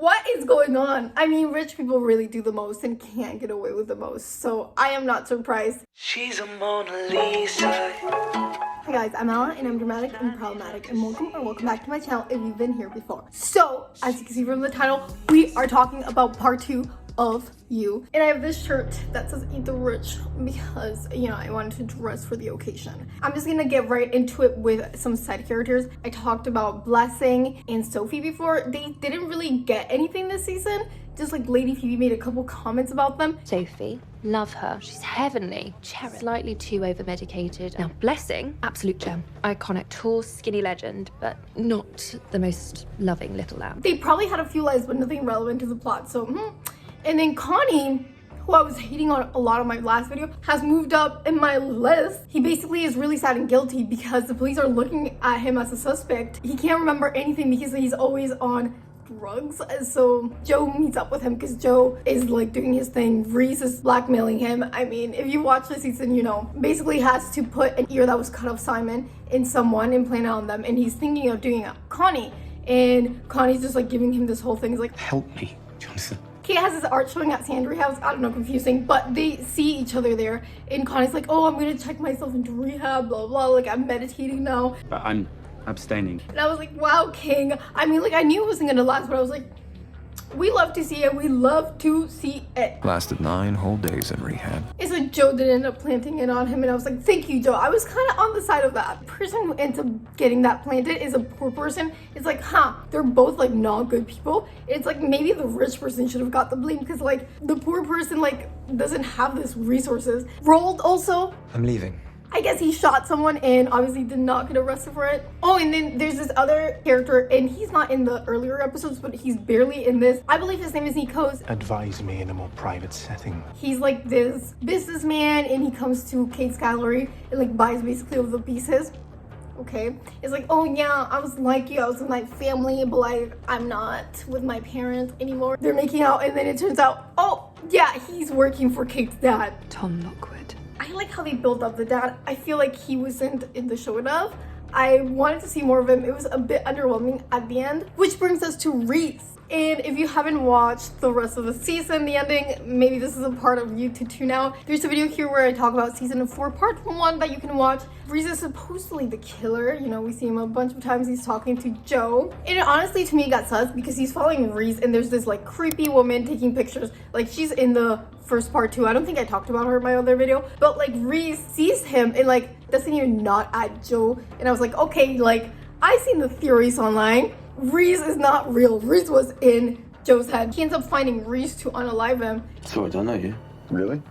What is going on? I mean, rich people really do the most and can't get away with the most, so I am not surprised. She's a Mona Lisa. Hi guys, I'm Ella and I'm dramatic and problematic, and welcome back to my channel if you've been here before. So, as you can see from the title, we are talking about part 2 of You. And I have this shirt that says Eat the Rich because, you know, I wanted to dress for the occasion. I'm just gonna get right into it with some side characters. I talked about Blessing and Sophie before. They didn't really get anything this season. Just like Lady Phoebe made a couple comments about them. Sophie, love her. She's heavenly. Cherry, slightly too over-medicated. Now, Blessing, absolute gem. Iconic, tall, skinny legend, but not the most loving little lamb. They probably had a few lines, but nothing relevant to the plot, so And then Connie, who I was hating on a lot on my last video, has moved up in my list. He basically is really sad and guilty because the police are looking at him as a suspect. He can't remember anything because he's always on drugs. So Joe meets up with him because Joe is like doing his thing. Rhys is blackmailing him. I mean, if you watch the season, you know, basically has to put an ear that was cut off Simon in someone and plant it on them, and he's thinking of doing it. Connie, and Connie's just like giving him this whole thing. He's like, help me, Jonathan. Kate has his art showing at Sandry House. I don't know, confusing, but they see each other there, and Connie's like, oh, I'm gonna check myself into rehab, blah blah, like I'm meditating now. But I'm abstaining. And I was like, wow, King. I mean, like, I knew it wasn't gonna last, but I was like, we love to see it. We love to see it. Lasted 9 whole days in rehab. It's like Joe did end up planting it on him, and I was like, thank you, Joe. I was kind of on the side of that. The person who ends up getting that planted is a poor person. It's like, they're both like not good people. It's like maybe the rich person should have got the blame because like the poor person like doesn't have this resources. Roald also, I'm leaving. I guess he shot someone and obviously did not get arrested for it. Oh, and then there's this other character, and he's not in the earlier episodes, but he's barely in this. I believe his name is Nikos. Advise me in a more private setting. He's like this businessman, and he comes to Kate's gallery and like buys basically all the pieces. Okay, it's like, oh yeah, I was like you, I was with my family, but like I'm not with my parents anymore. They're making out, and then it turns out, oh yeah, he's working for Kate's dad, Tom Lockwood. I like how they built up the dad. I feel like he wasn't in the show enough. I wanted to see more of him. It was a bit underwhelming at the end, which brings us to Rhys. And if you haven't watched the rest of the season, the ending, maybe this is a part of you to tune out. There's a video here where I talk about season 4, part 1 that you can watch. Rhys is supposedly the killer. You know, we see him a bunch of times. He's talking to Joe. And it honestly, to me, got sus because he's following Rhys, and there's this like creepy woman taking pictures. Like, she's in the first part too. I don't think I talked about her in my other video, but like Rhys sees him and like doesn't even nod at Joe. And I was like, okay, like I seen the theories online. Rhys is not real. Rhys was in Joe's head. He ends up finding Rhys to unalive him. So I don't know you. Really?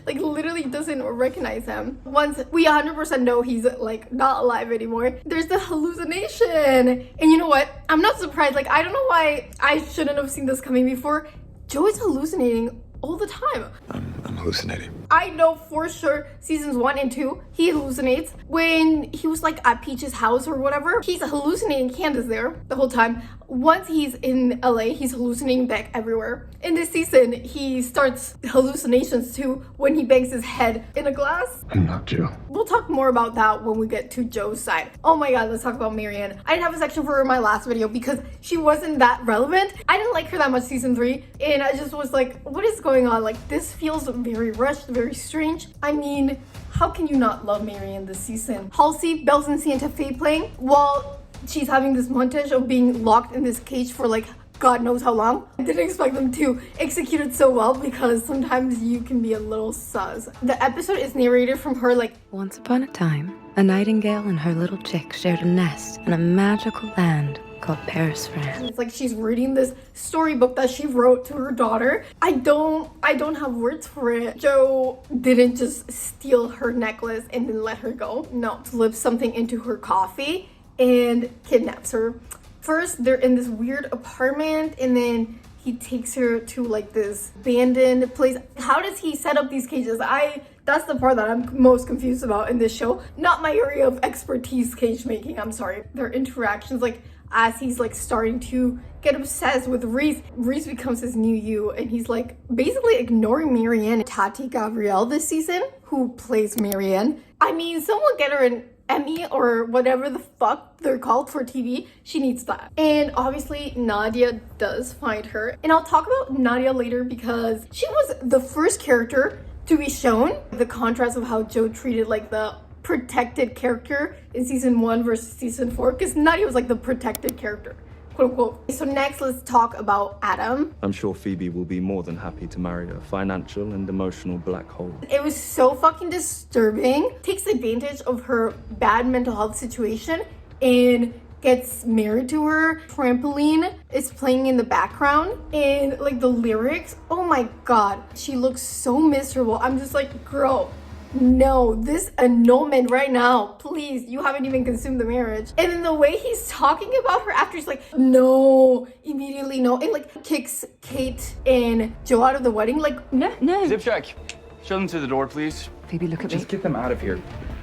Like literally doesn't recognize him. Once we 100% know he's like not alive anymore, there's the hallucination. And you know what? I'm not surprised. Like, I don't know why I shouldn't have seen this coming before. Joe is hallucinating all the time. I'm hallucinating. I know for sure seasons 1 and 2, he hallucinates. When he was like at Peach's house or whatever, he's hallucinating Candace there the whole time. Once he's in LA, he's hallucinating back everywhere. In this season, he starts hallucinations too when he bangs his head in a glass. I'm not Joe. We'll talk more about that when we get to Joe's side. Oh my god, let's talk about Marienne. I didn't have a section for her in my last video because she wasn't that relevant. I didn't like her that much season 3, and I just was like, what is going on? Like, this feels very rushed, very strange. I mean, how can you not love Marienne this season? Halsey, Bells in Santa Fe playing while she's having this montage of being locked in this cage for like God knows how long. I didn't expect them to execute it so well because sometimes you can be a little sus. The episode is narrated from her like, Once upon a time, a nightingale and her little chick shared a nest in a magical land called Paris, France. it's like she's reading this storybook that she wrote to her daughter. I don't have words for it. Joe didn't just steal her necklace and then let her go. No, slips something into her coffee and kidnaps her. First, they're in this weird apartment, and then he takes her to like this abandoned place. How does he set up these cages? That's the part that I'm most confused about in this show. Not my area of expertise, cage making, I'm sorry. Their interactions, like as he's like starting to get obsessed with Rhys, Rhys becomes his new you, and he's like basically ignoring Marienne. Tati Gabrielle this season, who plays Marienne. I mean, someone get her an Emmy or whatever the fuck they're called for TV. She needs that. And obviously Nadia does find her. And I'll talk about Nadia later because she was the first character to be shown. The contrast of how Joe treated like the protected character in season 1 versus season 4, because Nadia was like the protected character, quote unquote. So next, let's talk about Adam. I'm sure Phoebe will be more than happy to marry a financial and emotional black hole. It was so fucking disturbing. Takes advantage of her bad mental health situation and gets married to her. Trampoline is playing in the background and like the lyrics, oh my god, she looks so miserable. I'm just like, girl, no, this annulment right now, please. You haven't even consumed the marriage. And then the way he's talking about her after, he's like, no, immediately no, and like kicks Kate and Joe out of the wedding. Like, No. Zip check. Show them to the door, please. Phoebe, look at Just get them out of here.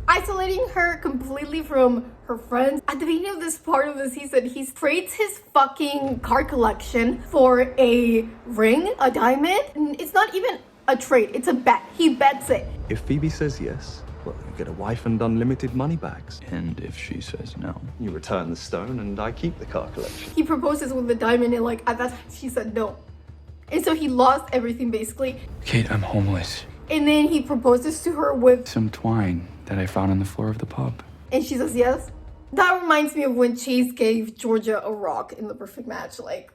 isolating her completely from her friends. At the beginning of this part of the season, he trades his fucking card collection for a ring, a diamond. It's not even a trade, it's a bet. He bets it. If Phoebe says yes, well, you get a wife and unlimited money bags. And if she says no? You return the stone and I keep the car collection. He proposes with the diamond and like at that time she said no. And so he lost everything basically. Kate, I'm homeless. And then he proposes to her with, Some twine that I found on the floor of the pub. and she says yes. That reminds me of when Chase gave Georgia a rock in the perfect match. Like,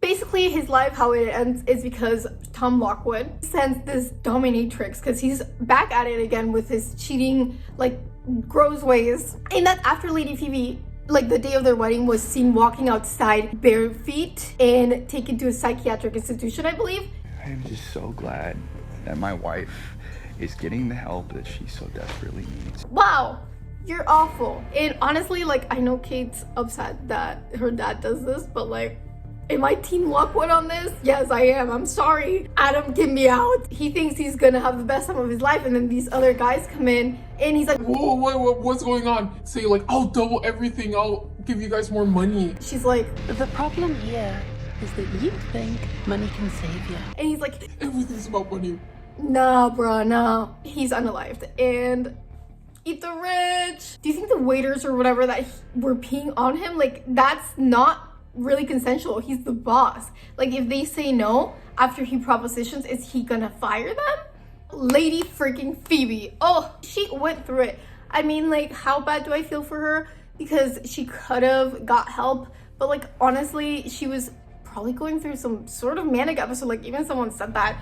basically his life, how it ends is because Tom Lockwood sends this dominatrix, because he's back at it again with his cheating, like, gross ways. And that's after Lady Phoebe, like the day of their wedding, was seen walking outside bare feet and taken to a psychiatric institution, I believe. I am just so glad that my wife is getting the help that she so desperately needs. Wow, you're awful. And honestly, like, I know Kate's upset that her dad does this, but like, am I Team Lockwood on this? Yes, I am. I'm sorry. Adam, get me out. He thinks he's gonna have the best time of his life, and then these other guys come in, and he's like, whoa, what's going on? Say like, I'll double everything. I'll give you guys more money. she's like, The problem here is that you think money can save you. and he's like, Everything's about money. nah, bruh, nah. He's unalived. And eat the rich. Do you think the waiters or whatever that were peeing on him, like, that's not really consensual? He's the boss. Like, if they say no after he propositions, is he gonna fire them? Lady freaking Phoebe, oh, she went through it. I mean, like, how bad do I feel for her? Because she could have got help, but like, honestly, she was probably going through some sort of manic episode. Like, even someone said that.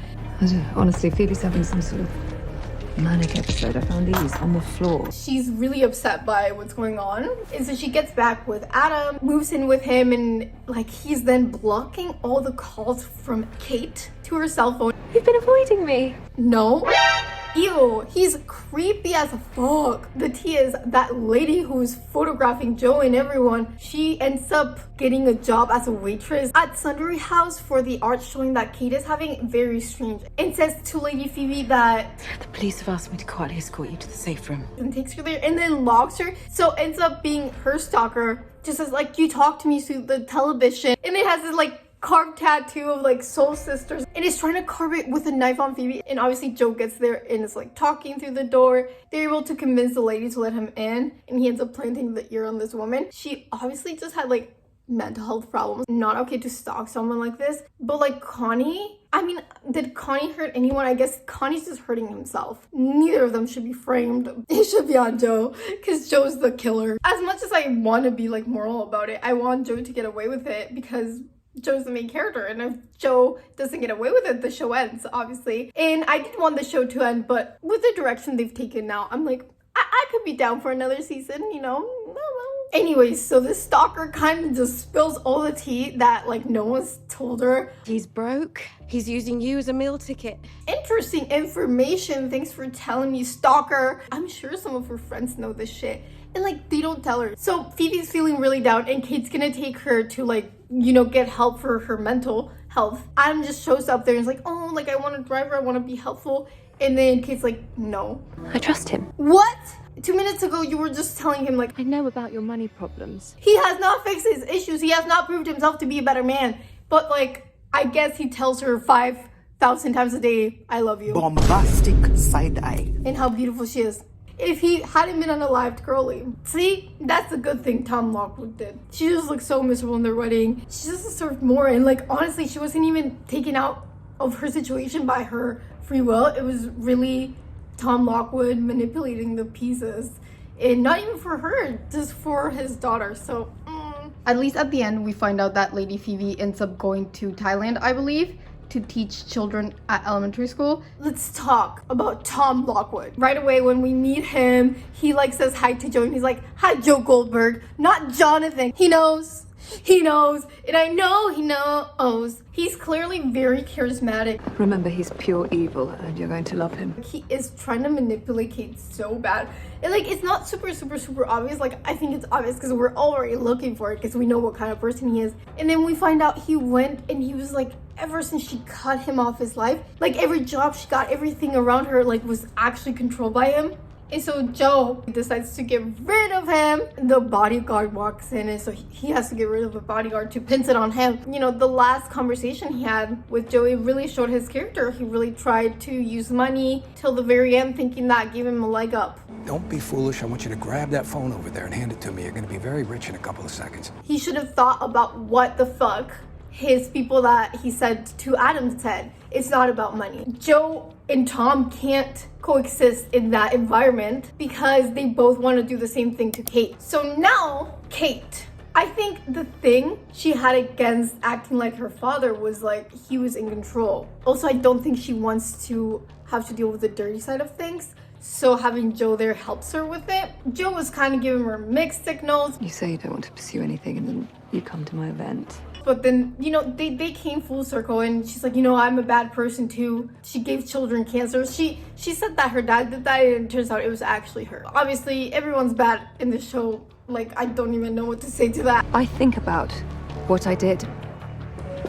Honestly, Phoebe's having some sort of manic episode. I found these on the floor. She's really upset by what's going on, and so she gets back with Adam, moves in with him, and like, he's then blocking all the calls from Kate to her cell phone. You've been avoiding me. No. Ew, he's creepy as fuck. The tea is that lady who's photographing Joe and everyone, she ends up getting a job as a waitress at Sundry House for the art showing that Kate is having. Very strange. And says to Lady Phoebe that The police have asked me to quietly escort you to the safe room. and takes her there and then locks her. So ends up being her stalker. Just says like, you talk to me through the television. And it has this like carved tattoo of like soul sisters, and is trying to carve it with a knife on Phoebe. And obviously Joe gets there and is like talking through the door. They're able to convince the lady to let him in, and he ends up planting the ear on this woman. She obviously just had like mental health problems. Not okay to stalk someone like this. But like Connie, I mean, did Connie hurt anyone? I guess Connie's just hurting himself. Neither of them should be framed. It should be on Joe, because Joe's the killer. As much as I want to be like moral about it, I want Joe to get away with it because Joe's the main character, and if Joe doesn't get away with it, the show ends, obviously. And I did want the show to end, but with the direction they've taken now, I'm like, I could be down for another season, you know? Anyways, so this stalker kind of just spills all the tea that like no one's told her. He's broke. He's using you as a meal ticket. Interesting information. Thanks for telling me, stalker. I'm sure some of her friends know this shit, and like, they don't tell her. So Phoebe's feeling really down, and Kate's gonna take her to like, you know, get help for her mental health. Adam just shows up there and is like, oh, like, I want to drive her, I want to be helpful. And then Kate's like, no. I trust him. What? 2 minutes ago, you were just telling him like, I know about your money problems. he has not fixed his issues. He has not proved himself to be a better man. But like, I guess he tells her 5,000 times a day, I love you. Bombastic side eye. And how beautiful she is. if he hadn't been unalived girly. See, that's a good thing Tom Lockwood did. She just looked so miserable in their wedding. She just deserved more, and like honestly, she wasn't even taken out of her situation by her free will. It was really Tom Lockwood manipulating the pieces, and not even for her, just for his daughter. So at least at the end we find out that Lady Phoebe ends up going to Thailand, I believe, to teach children at elementary school. Let's talk about Tom Lockwood. Right away when we meet him, he like says hi to Joe and he's like, "Hi, Joe Goldberg," not Jonathan. He knows, and I know he knows. He's clearly very charismatic. Remember, he's pure evil, and you're going to love him. He is trying to manipulate Kate so bad. And like, it's not super obvious. Like, I think it's obvious because we're already looking for it because we know what kind of person he is. And then we find out he went and he was like, ever since she cut him off his life, like every job she got, everything around her like was actually controlled by him. And so Joe decides to get rid of him. The bodyguard walks in, and so he has to get rid of the bodyguard to pin it on him. You know, the last conversation he had with Joey really showed his character. He really tried to use money till the very end, thinking that gave him a leg up. Don't be foolish. I want you to grab that phone over there and hand it to me. You're going to be very rich in a couple of seconds. He should have thought about what the fuck his people that he said to Adam said. It's not about money. Joe and Tom can't coexist in that environment because they both want to do the same thing to Kate. So now, Kate, I think the thing she had against acting like her father was like he was in control. Also, I don't think she wants to have to deal with the dirty side of things. So having Joe there helps her with it. Joe was kind of giving her mixed signals. You say you don't want to pursue anything, and then you come to my event. But then, you know, they came full circle, and she's like, you know, I'm a bad person too. She gave children cancer. She said that her dad did that, and it turns out it was actually her. Obviously, everyone's bad in the show. Like, I don't even know what to say to that. I think about what I did,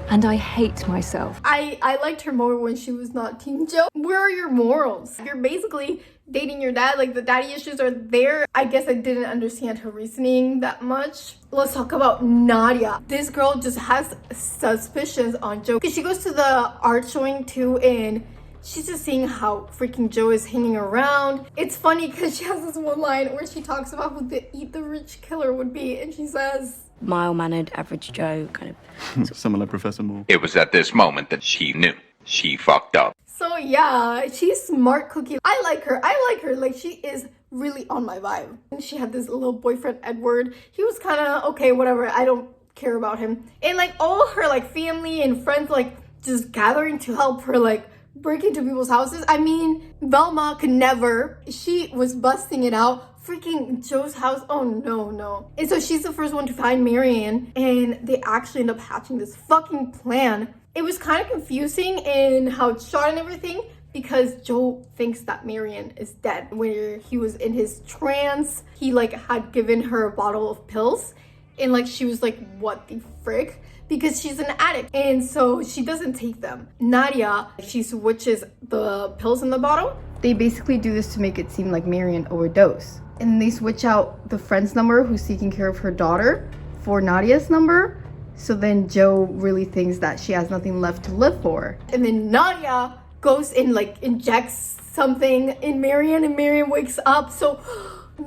and I hate myself. I liked her more when she was not Team Joe. Where are your morals? You're basically dating your dad, like the daddy issues are there. I guess I didn't understand her reasoning that much. Let's talk about Nadia. This girl just has suspicions on Joe because she goes to the art showing too, and she's just seeing how freaking Joe is hanging around. It's funny because she has this one line where she talks about who the Eat the Rich killer would be, and she says, mild-mannered, average Joe, kind of. Similar Professor Moore. It was at this moment that she knew she fucked up. So yeah, she's smart cookie. I like her. Like, she is really on my vibe. And she had this little boyfriend, Edward. He was kind of okay, whatever. I don't care about him. And like all her like family and friends like just gathering to help her like break into people's houses. I mean, Velma could never. She was busting it out. Freaking Joe's house. Oh no. And so she's the first one to find Marianne, and they actually end up hatching this fucking plan. It was kind of confusing in how it's shot and everything because Joe thinks that Marianne is dead. When he was in his trance, he like had given her a bottle of pills, and like she was like, what the frick? Because she's an addict, and so she doesn't take them. Nadia, she switches the pills in the bottle. They basically do this to make it seem like Marianne overdosed. And they switch out the friend's number who's taking care of her daughter for Nadia's number. So then Joe really thinks that she has nothing left to live for. And then Nadia goes and like injects something in Marianne, and Marianne wakes up. So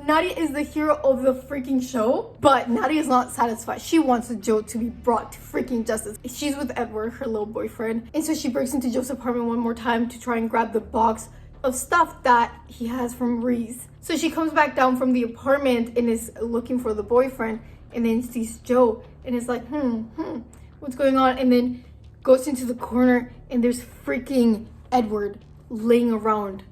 Nadia is the hero of the freaking show, but Nadia is not satisfied. She wants Joe to be brought to freaking justice. She's with Edward, her little boyfriend. And so she breaks into Joe's apartment one more time to try and grab the box of stuff that he has from Rhys. So she comes back down from the apartment and is looking for the boyfriend, and then sees Joe and is like, what's going on? And then goes into the corner, and there's freaking Edward laying around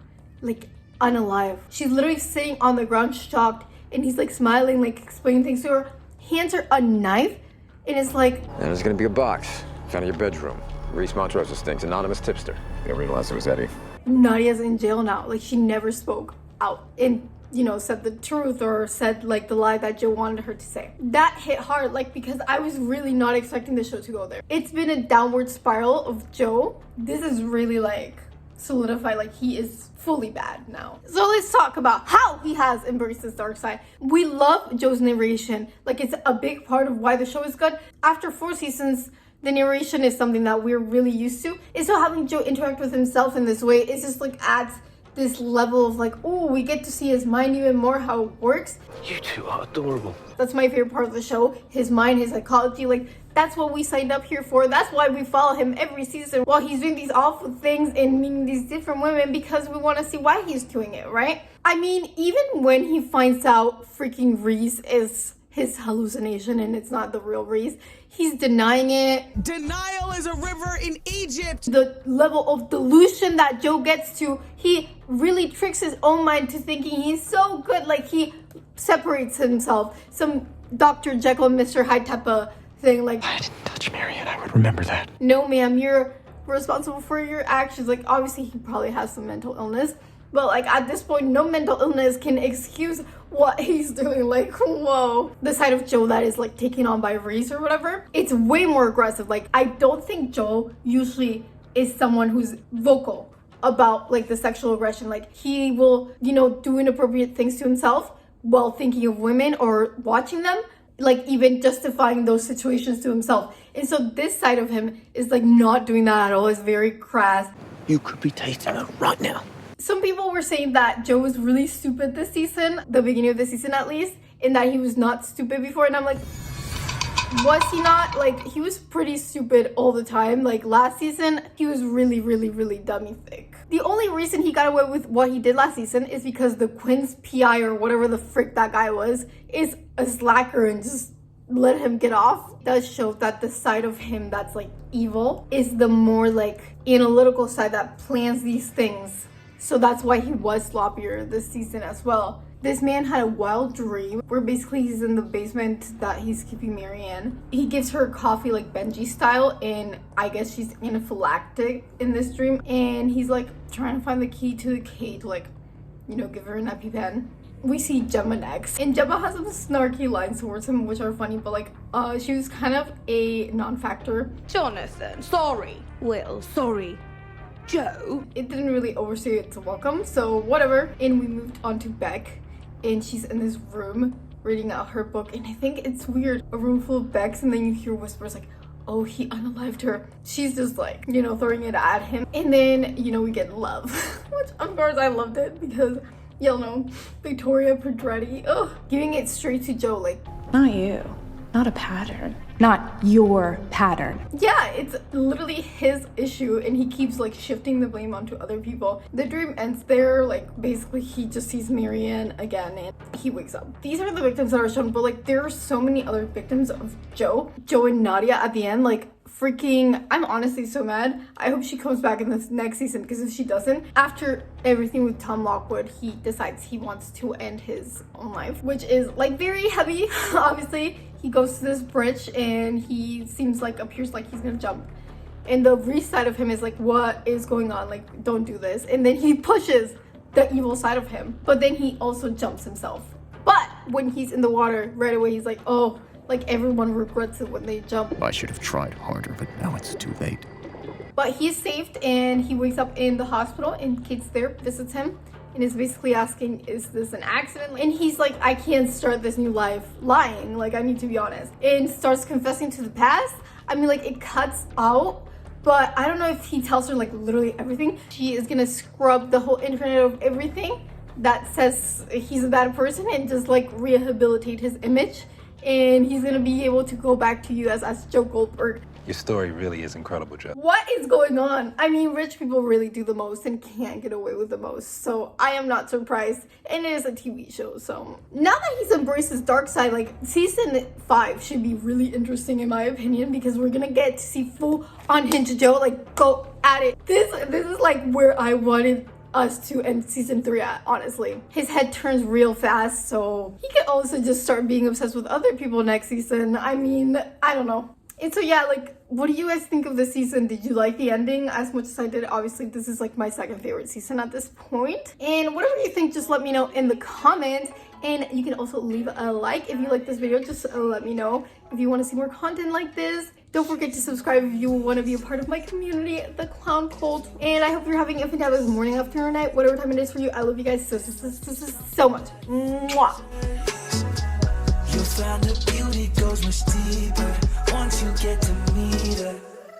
like unalive. She's literally sitting on the ground shocked, and he's like smiling, like explaining things to her, hands her a knife, and it's like, And there's gonna be a box found in your bedroom. Rhys Montrose stinks, anonymous tipster. I realized it was Eddie. Nadia's in jail now. Like, she never spoke out and, you know, said the truth or said like the lie that Joe wanted her to say. That hit hard, like, because I was really not expecting the show to go there. It's been a downward spiral of Joe. This is really like solidified, like he is fully bad now. So let's talk about how he has embraced his dark side. We love Joe's narration. Like, it's a big part of why the show is good. After 4 seasons, the narration is something that we're really used to. And so having Joe interact with himself in this way, it just like adds this level of like, oh, we get to see his mind even more, how it works. You two are adorable. That's my favorite part of the show. His mind, his psychology, like that's what we signed up here for. That's why we follow him every season while he's doing these awful things and meeting these different women, because we want to see why he's doing it, right? I mean, even when he finds out freaking Rhys is his hallucination and it's not the real Rhys, he's denying it. Denial is a river in Egypt. The level of delusion that Joe gets to, he really tricks his own mind to thinking he's so good. Like he separates himself. Some Dr. Jekyll and Mr. Hyde type of thing. Like, I didn't touch Marienne. I would remember that. No, ma'am, you're responsible for your actions. Like, obviously he probably has some mental illness, but like at this point, no mental illness can excuse what he's doing. Like, whoa. The side of Joe that is like taken on by Rhys or whatever, it's way more aggressive. Like, I don't think Joe usually is someone who's vocal about like the sexual aggression. Like, he will, you know, do inappropriate things to himself while thinking of women or watching them, like even justifying those situations to himself. And so this side of him is like not doing that at all. It's very crass. You could be tasting her right now. Some people were saying that Joe was really stupid this season, the beginning of the season at least, and that he was not stupid before. And I'm like, was he not? Like, he was pretty stupid all the time. Like last season, he was really, really, really dummy thick. The only reason he got away with what he did last season is because the Quinn's PI or whatever the frick that guy was is a slacker and just let him get off. It does show that the side of him that's like evil is the more like analytical side that plans these things. So that's why he was sloppier this season as well. This man had a wild dream where basically he's in the basement that he's keeping Marienne. He gives her coffee like Benji style, and I guess she's anaphylactic in this dream. And he's like trying to find the key to the cage, like, you know, give her an EpiPen. We see Gemma next, and Gemma has some snarky lines towards him which are funny, but like she was kind of a non-factor. Jonathan, sorry. Will, sorry. Joe. It didn't really overstay its welcome, so whatever. And we moved on to Beck, and she's in this room reading out her book, and I think it's weird, a room full of Becks, and then you hear whispers like, oh, he unalived her. She's just like, you know, throwing it at him. And then, you know, we get love, which of course I loved it because, y'all know, Victoria Pedretti, ugh, giving it straight to Joe, like, not you, not a pattern. Not your pattern. Yeah, it's literally his issue, and he keeps like shifting the blame onto other people. The dream ends there. Like, basically he just sees Marienne again and he wakes up. These are the victims that are shown, but like there are so many other victims of Joe and Nadia at the end. Like, freaking, I'm honestly so mad. I hope she comes back in this next season, because if she doesn't, after everything with Tom Lockwood, he decides he wants to end his own life, which is like very heavy. Obviously, he goes to this bridge and he seems like, appears like he's gonna jump. And the Rhys side of him is like, what is going on? Like, don't do this. And then he pushes the evil side of him, but then he also jumps himself. But when he's in the water, right away he's like, oh, like everyone regrets it when they jump. I should have tried harder, but now it's too late. But he's saved and he wakes up in the hospital, and Kate's there, visits him, and is basically asking, is this an accident? And he's like, I can't start this new life lying, like I need to be honest. And starts confessing to the past. I mean, like, it cuts out, but I don't know if he tells her like literally everything. She is gonna scrub the whole internet of everything that says he's a bad person and just like rehabilitate his image. And he's gonna be able to go back to you as Joe Goldberg. Your story really is incredible, Joe. What is going on? I mean, rich people really do the most and can't get away with the most. So I am not surprised. And it is a TV show, so. Now that he's embraced his dark side, like, season 5 should be really interesting in my opinion, because we're gonna get to see full unhinged Joe, like, go at it. This is like where I wanted us to end season 3 at, honestly. His head turns real fast, so he could also just start being obsessed with other people next season. I mean, I don't know. And so yeah, like, what do you guys think of this season? Did you like the ending as much as I did? Obviously, this is like my second favorite season at this point. And whatever you think, just let me know in the comments. And you can also leave a like if you like this video. Just let me know if you want to see more content like this. Don't forget to subscribe if you want to be a part of my community, the Clown Cult. And I hope you're having a fantastic morning, afternoon, or night, whatever time it is for you. I love you guys so much. Mwah. You'll find the beauty goes much deeper once you get to meet her.